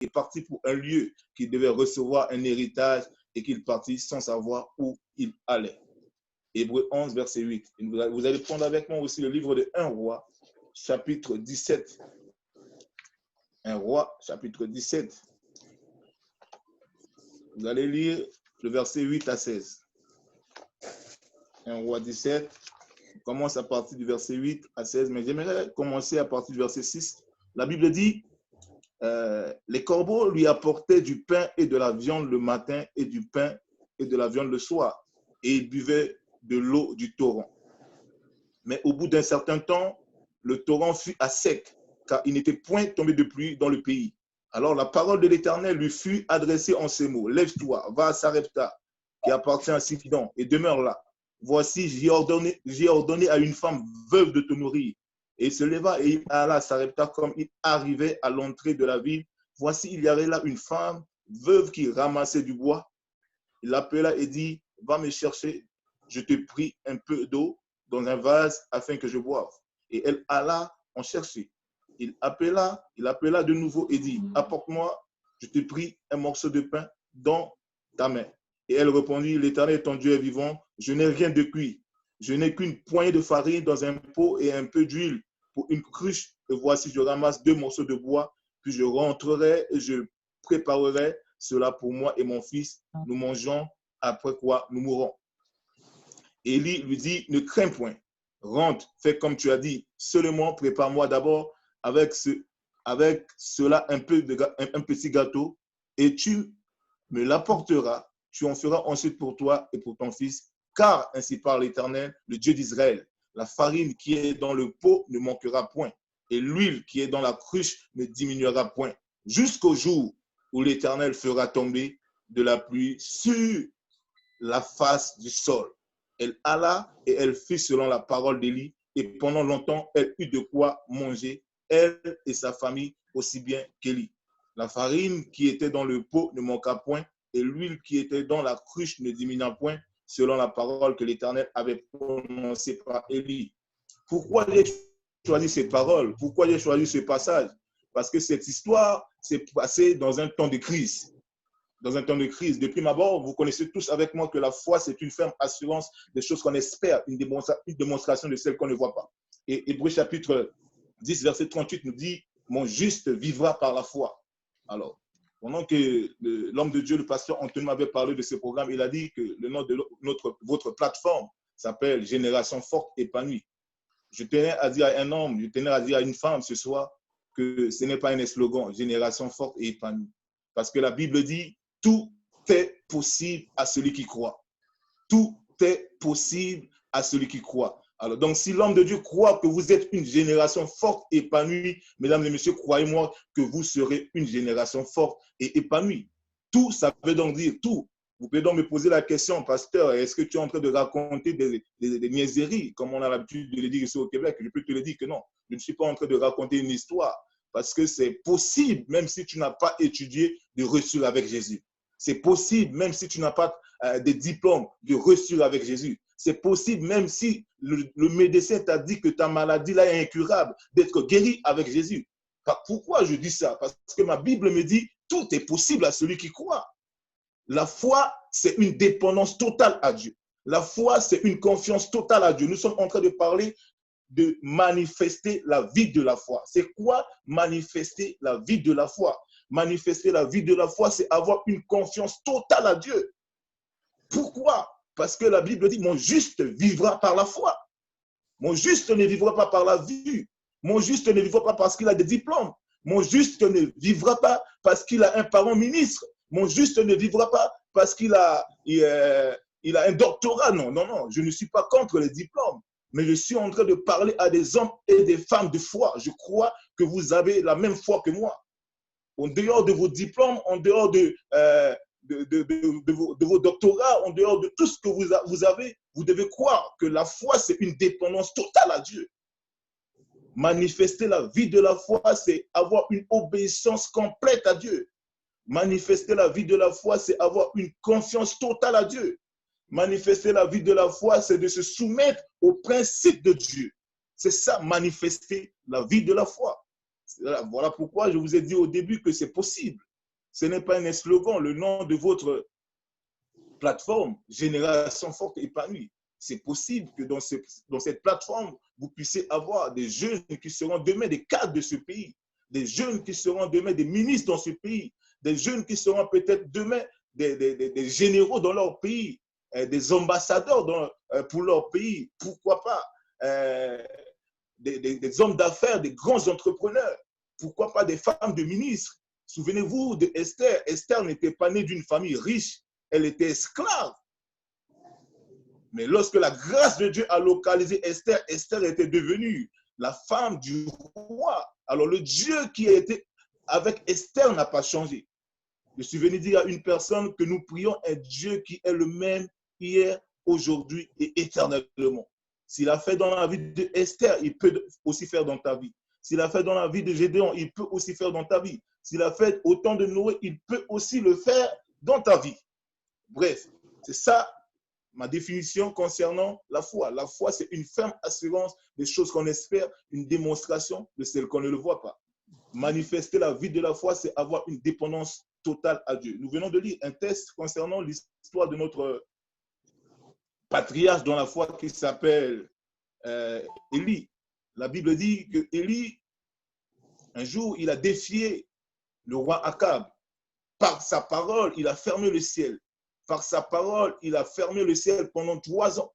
est parti pour un lieu qu'il devait recevoir un héritage et qu'il partit sans savoir où il allait. Hébreux 11, verset 8. Vous allez prendre avec moi aussi le livre de 1 Roi, chapitre 17. 1 Roi, chapitre 17. Vous allez lire le verset 8 à 16. 1 Roi 17. On commence à partir du verset 8 à 16, mais j'aimerais commencer à partir du verset 6. La Bible dit, les corbeaux lui apportaient du pain et de la viande le matin et du pain et de la viande le soir, et il buvait de l'eau du torrent. Mais au bout d'un certain temps, le torrent fut à sec, car il n'était point tombé de pluie dans le pays. Alors la parole de l'Éternel lui fut adressée en ces mots. Lève-toi, va à Sarepta, qui appartient à Sidon, et demeure là. Voici, j'ai ordonné à une femme veuve de te nourrir. Et il se leva et il alla à Sarepta comme il arrivait à l'entrée de la ville. Voici, il y avait là une femme veuve qui ramassait du bois. Il l'appela et dit, va me chercher, je te prie un peu d'eau dans un vase afin que je boive. Et elle alla en chercher. Il appela de nouveau et dit, apporte-moi, je te prie, un morceau de pain dans ta main. Et elle répondit, l'Éternel ton Dieu est vivant, je n'ai rien de cuit. Je n'ai qu'une poignée de farine dans un pot et un peu d'huile pour une cruche. Et voici, je ramasse 2 morceaux de bois, puis je rentrerai et je préparerai cela pour moi et mon fils. Nous mangeons, après quoi nous mourrons. Élie lui dit, ne crains point, rentre, fais comme tu as dit, seulement prépare-moi d'abord avec cela un petit gâteau et tu me l'apporteras, tu en feras ensuite pour toi et pour ton fils, car ainsi parle l'Éternel, le Dieu d'Israël, la farine qui est dans le pot ne manquera point et l'huile qui est dans la cruche ne diminuera point, jusqu'au jour où l'Éternel fera tomber de la pluie sur la face du sol. Elle alla et elle fit selon la parole d'Élie et pendant longtemps, elle eut de quoi manger, elle et sa famille, aussi bien qu'Élie. La farine qui était dans le pot ne manqua point et l'huile qui était dans la cruche ne diminua point, selon la parole que l'Éternel avait prononcée par Élie. Pourquoi j'ai choisi ces paroles? Pourquoi j'ai choisi ce passage? Parce que cette histoire s'est passée dans un temps de crise. Dans un temps de crise. Depuis ma mort, vous connaissez tous avec moi que la foi, c'est une ferme assurance des choses qu'on espère, une démonstration de celles qu'on ne voit pas. Et Hébreux chapitre 10, verset 38 nous dit, mon juste vivra par la foi. Alors, pendant que l'homme de Dieu, le pasteur Anthony m'avait parlé de ce programme, il a dit que le nom de votre plateforme s'appelle Génération Forte Épanouie. Je tenais à dire à un homme, je tenais à dire à une femme ce soir que ce n'est pas un slogan, Génération Forte et Épanouie. Parce que la Bible dit, tout est possible à celui qui croit. Tout est possible à celui qui croit. Alors, donc, si l'homme de Dieu croit que vous êtes une génération forte et épanouie, mesdames et messieurs, croyez-moi que vous serez une génération forte et épanouie. Tout, ça veut donc dire tout. Vous pouvez donc me poser la question, pasteur, est-ce que tu es en train de raconter des niaiseries, comme on a l'habitude de le dire ici au Québec? Je peux te le dire que non. Je ne suis pas en train de raconter une histoire, parce que c'est possible, même si tu n'as pas étudié, de réussir avec Jésus. C'est possible, même si tu n'as pas de diplôme, de réussir avec Jésus. C'est possible, même si le médecin t'a dit que ta maladie là est incurable, d'être guéri avec Jésus. Pourquoi je dis ça? Parce que ma Bible me dit, tout est possible à celui qui croit. La foi, c'est une dépendance totale à Dieu. La foi, c'est une confiance totale à Dieu. Nous sommes en train de parler de manifester la vie de la foi. C'est quoi manifester la vie de la foi? Manifester la vie de la foi, c'est avoir une confiance totale à Dieu. Pourquoi? Parce que la Bible dit, mon juste vivra par la foi. Mon juste ne vivra pas par la vue. Mon juste ne vivra pas parce qu'il a des diplômes. Mon juste ne vivra pas parce qu'il a un parent ministre. Mon juste ne vivra pas parce qu'il a un doctorat. Non, non, non. Je ne suis pas contre les diplômes. Mais je suis en train de parler à des hommes et des femmes de foi. Je crois que vous avez la même foi que moi. En dehors de vos diplômes, en dehors de vos doctorats, en dehors de tout ce que vous avez, vous devez croire que la foi, c'est une dépendance totale à Dieu. Manifester la vie de la foi, c'est avoir une obéissance complète à Dieu. Manifester la vie de la foi, c'est avoir une confiance totale à Dieu. Manifester la vie de la foi, c'est de se soumettre aux principes de Dieu. C'est ça, manifester la vie de la foi. Voilà pourquoi je vous ai dit au début que c'est possible. ce n'est pas un slogan, le nom de votre plateforme, Génération Forte Épanouie. C'est possible que dans cette plateforme, vous puissiez avoir des jeunes qui seront demain des cadres de ce pays, des jeunes qui seront demain des ministres dans ce pays, des jeunes qui seront peut-être demain des généraux dans leur pays, des ambassadeurs pour leur pays, pourquoi pas, des hommes d'affaires, des grands entrepreneurs, pourquoi pas des femmes de ministres. Souvenez-vous de Esther. Esther n'était pas née d'une famille riche, elle était esclave. Mais lorsque la grâce de Dieu a localisé Esther, Esther était devenue la femme du roi. Alors le Dieu qui a été avec Esther n'a pas changé. Je suis venu dire à une personne que nous prions un Dieu qui est le même hier, aujourd'hui et éternellement. S'il a fait dans la vie de Esther, il peut aussi faire dans ta vie. S'il a fait dans la vie de Gédéon, il peut aussi faire dans ta vie. S'il a fait au temps de Noé, il peut aussi le faire dans ta vie. Bref, c'est ça ma définition concernant la foi. La foi, c'est une ferme assurance des choses qu'on espère, une démonstration de celles qu'on ne le voit pas. Manifester la vie de la foi, c'est avoir une dépendance totale à Dieu. Nous venons de lire un texte concernant l'histoire de notre patriarche dans la foi qui s'appelle Élie. La Bible dit que Élie, un jour, il a défié le roi Akab. Par sa parole, il a fermé le ciel. Par sa parole, il a fermé le ciel pendant 3 ans.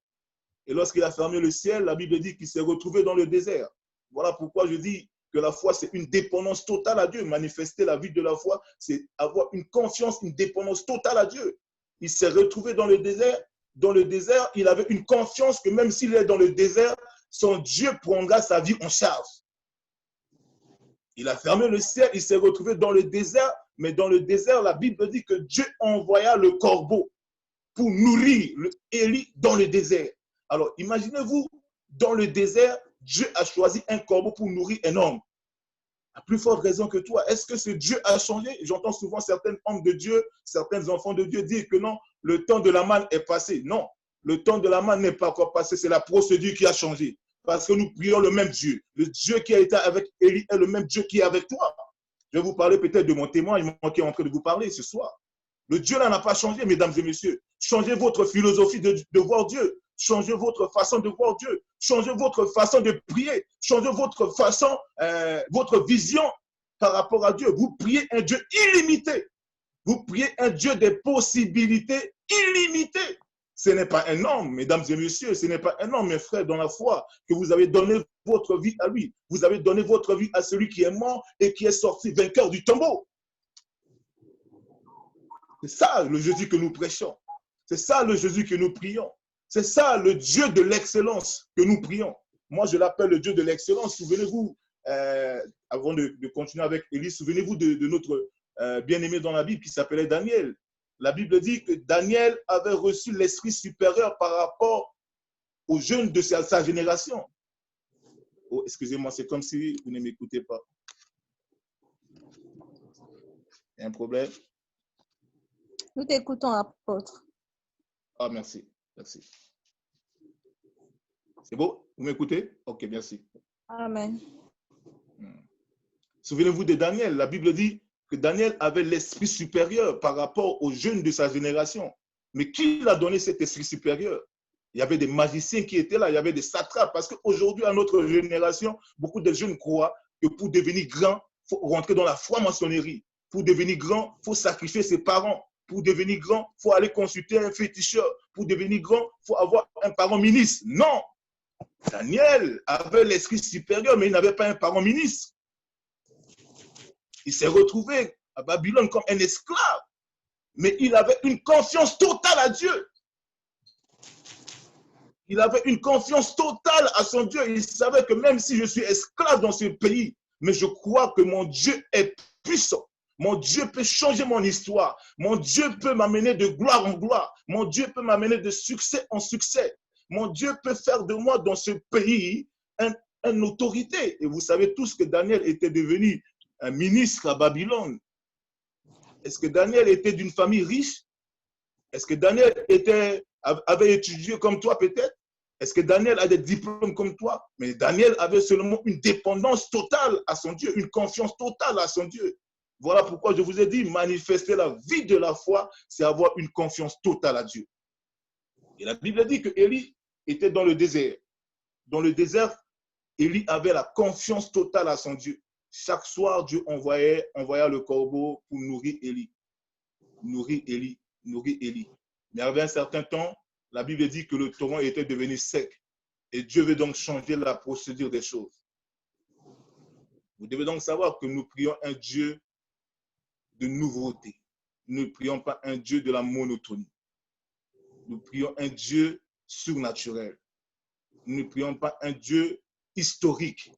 Et lorsqu'il a fermé le ciel, la Bible dit qu'il s'est retrouvé dans le désert. Voilà pourquoi je dis que la foi, c'est une dépendance totale à Dieu. Manifester la vie de la foi, c'est avoir une confiance, une dépendance totale à Dieu. Il s'est retrouvé dans le désert. Dans le désert, il avait une confiance que même s'il est dans le désert, son Dieu prendra sa vie en charge. Il a fermé le ciel, il s'est retrouvé dans le désert, mais dans le désert, la Bible dit que Dieu envoya le corbeau pour nourrir Élie dans le désert. Alors, imaginez-vous, dans le désert, Dieu a choisi un corbeau pour nourrir un homme. À plus forte raison que toi, est-ce que ce Dieu a changé? J'entends souvent certains hommes de Dieu, certains enfants de Dieu dire que non, le temps de la manne est passé. Non, le temps de la manne n'est pas encore passé, c'est la procédure qui a changé. Parce que nous prions le même Dieu. Le Dieu qui a été avec Élie est le même Dieu qui est avec toi. Je vais vous parler peut-être de mon témoin, qui est en train de vous parler ce soir. Le Dieu là n'a pas changé, mesdames et messieurs. Changez votre philosophie de voir Dieu. Changez votre façon de voir Dieu. Changez votre façon de prier. Changez votre façon, votre vision par rapport à Dieu. Vous priez un Dieu illimité. Vous priez un Dieu des possibilités illimitées. Ce n'est pas un homme, mesdames et messieurs, ce n'est pas un homme, mes frères, dans la foi, que vous avez donné votre vie à lui. Vous avez donné votre vie à celui qui est mort et qui est sorti vainqueur du tombeau. C'est ça le Jésus que nous prêchons. C'est ça le Jésus que nous prions. C'est ça le Dieu de l'excellence que nous prions. Moi, je l'appelle le Dieu de l'excellence. Souvenez-vous, avant de continuer avec Élie, souvenez-vous de notre bien-aimé dans la Bible qui s'appelait Daniel. La Bible dit que Daniel avait reçu l'esprit supérieur par rapport aux jeunes de sa génération. Oh, excusez-moi, c'est comme si vous ne m'écoutez pas. Il y a un problème? Nous t'écoutons, apôtre. Ah, merci. Merci. C'est beau? Vous m'écoutez? Ok, merci. Amen. Souvenez-vous de Daniel. La Bible dit que Daniel avait l'esprit supérieur par rapport aux jeunes de sa génération. Mais qui lui a donné cet esprit supérieur? Il y avait des magiciens qui étaient là, il y avait des satrapes. Parce qu'aujourd'hui, à notre génération, beaucoup de jeunes croient que pour devenir grand, il faut rentrer dans la franc-maçonnerie. Pour devenir grand, il faut sacrifier ses parents. Pour devenir grand, il faut aller consulter un féticheur. Pour devenir grand, il faut avoir un parent ministre. Non! Daniel avait l'esprit supérieur, mais il n'avait pas un parent ministre. Il s'est retrouvé à Babylone comme un esclave, mais il avait une confiance totale à Dieu. Il avait une confiance totale à son Dieu. Il savait que même si je suis esclave dans ce pays, mais je crois que mon Dieu est puissant. Mon Dieu peut changer mon histoire. Mon Dieu peut m'amener de gloire en gloire. Mon Dieu peut m'amener de succès en succès. Mon Dieu peut faire de moi dans ce pays une autorité. Et vous savez tous que Daniel était devenu un ministre à Babylone. Est-ce que Daniel était d'une famille riche? Est-ce que Daniel avait étudié comme toi peut-être? Est-ce que Daniel a des diplômes comme toi? Mais Daniel avait seulement une dépendance totale à son Dieu, une confiance totale à son Dieu. Voilà pourquoi je vous ai dit, manifester la vie de la foi, c'est avoir une confiance totale à Dieu. Et la Bible dit que Élie était dans le désert. Dans le désert, Élie avait la confiance totale à son Dieu. Chaque soir, Dieu envoya le corbeau pour nourrir Élie. Nourrir Élie, nourrir Élie. Mais arrivé un certain temps, la Bible dit que le torrent était devenu sec. Et Dieu veut donc changer la procédure des choses. Vous devez donc savoir que nous prions un Dieu de nouveauté. Nous ne prions pas un Dieu de la monotonie. Nous prions un Dieu surnaturel. Nous ne prions pas un Dieu historique.